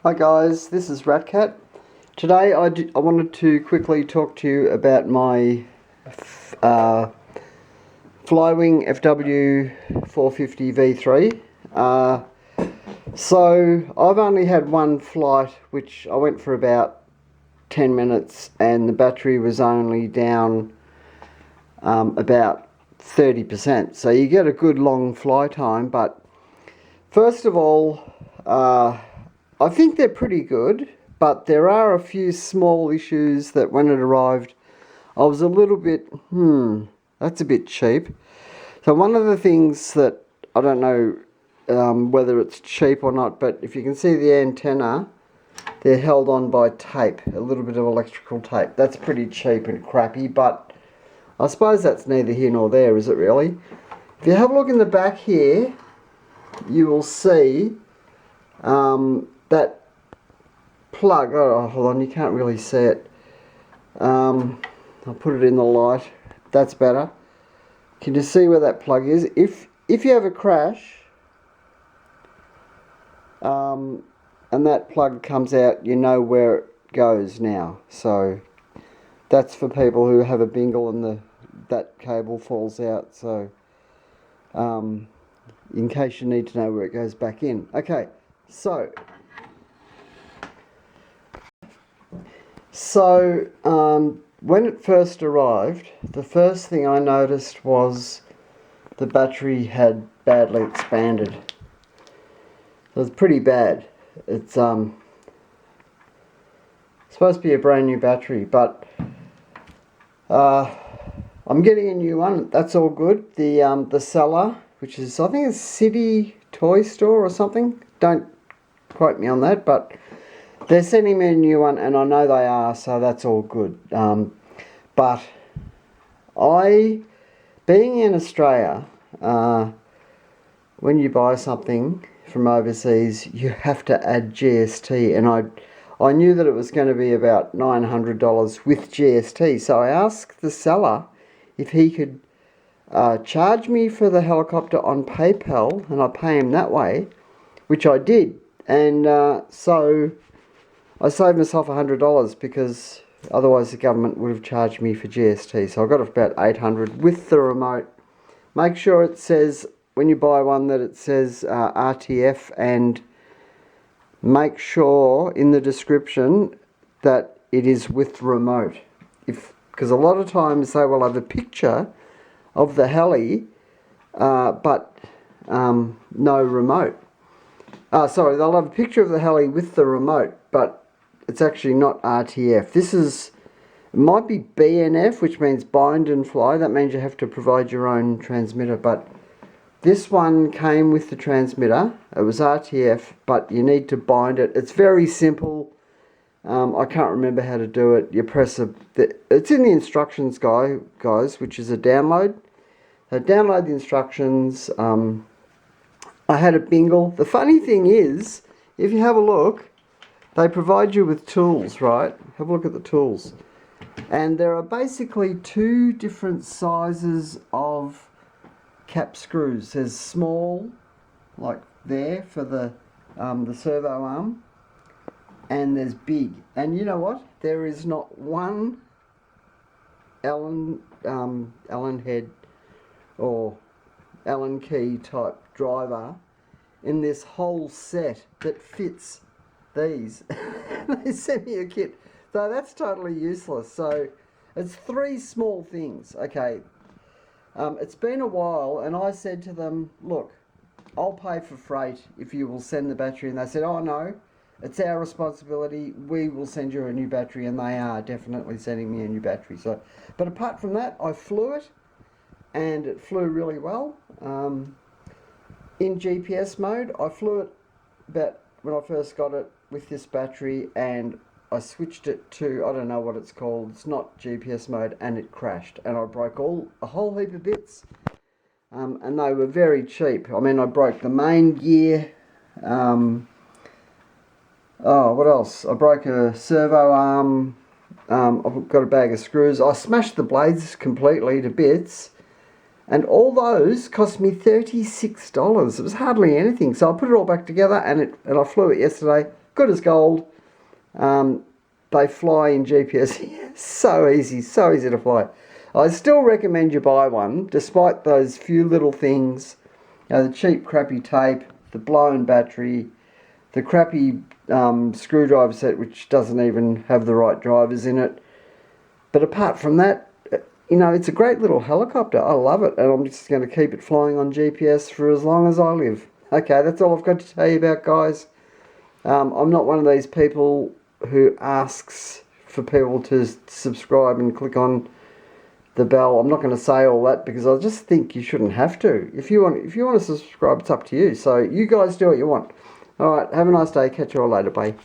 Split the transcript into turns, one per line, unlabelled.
Hi guys, this is Ratcat. Today I wanted to quickly talk to you about my Flywing FW450 V3. So I've only had one flight, which I went for about 10 minutes, and the battery was only down about 30%. So you get a good long fly time, but first of all, I think they're pretty good, but there are a few small issues that when it arrived, I was a little bit, that's a bit cheap. So one of the things that, I don't know whether it's cheap or not, but if you can see the antenna, they're held on by tape, a little bit of electrical tape. That's pretty cheap and crappy, but I suppose that's neither here nor there, is it really? If you have a look in the back here, you will see that plug. Oh, hold on, you can't really see it. I'll put it in the light. That's better. Can you see where that plug is? If you have a crash and that plug comes out, you know where it goes now. So that's for people who have a bingle and that cable falls out. So in case you need to know where it goes back in. Okay, so when it first arrived, the first thing I noticed was the battery had badly expanded. It was pretty bad. It's supposed to be a brand new battery, but I'm getting a new one. That's all good. The seller, which is, I think it's City Toy Store or something. Don't quote me on that, but they're sending me a new one, and I know they are, so that's all good. But being in Australia, when you buy something from overseas, you have to add GST, and I knew that it was going to be about $900 with GST, so I asked the seller if he could charge me for the helicopter on PayPal, and I pay him that way, which I did, and so I saved myself $100 because otherwise the government would have charged me for GST. So I got about $800 with the remote. Make sure it says, when you buy one, that it says RTF, and make sure in the description that it is with remote. Because a lot of times they will have a picture of the heli, but no remote. Sorry, they'll have a picture of the heli with the remote, but it's actually not RTF. It might be BNF, which means bind and fly. That means you have to provide your own transmitter, but this one came with the transmitter. It was RTF, but you need to bind it. It's very simple. I can't remember how to do it. You press it's in the instructions guys, which is a download. So download the instructions. I had a bingle. The funny thing is, if you have a look, they provide you with tools, right? Have a look at the tools. And there are basically two different sizes of cap screws. There's small, like there for the servo arm, and there's big. And you know what? There is not one Allen head or Allen key type driver in this whole set that fits these. They sent me a kit, so that's totally useless. So it's three small things. Okay, it's been a while, and I said to them, look, I'll pay for freight if you will send the battery, and they said, oh no, it's our responsibility, we will send you a new battery, and they are definitely sending me a new battery. So, but apart from that, I flew it, and it flew really well. In GPS mode, I flew it about when I first got it with this battery, and I switched it to, I don't know what it's called, it's not GPS mode, and it crashed, and I broke a whole heap of bits, and they were very cheap. I mean, I broke the main gear, what else? I broke a servo arm, I've got a bag of screws, I smashed the blades completely to bits, and all those cost me $36. It was hardly anything. So I put it all back together, and I flew it yesterday. good as gold. They fly in GPS. So easy to fly. I still recommend you buy one, despite those few little things. You know, the cheap, crappy tape, the blown battery, the crappy screwdriver set, which doesn't even have the right drivers in it. But apart from that, you know, it's a great little helicopter. I love it, and I'm just going to keep it flying on GPS for as long as I live. Okay, that's all I've got to tell you about, guys. I'm not one of these people who asks for people to subscribe and click on the bell. I'm not going to say all that because I just think you shouldn't have to. If you want to subscribe, it's up to you. So you guys do what you want. All right, have a nice day. Catch you all later. Bye.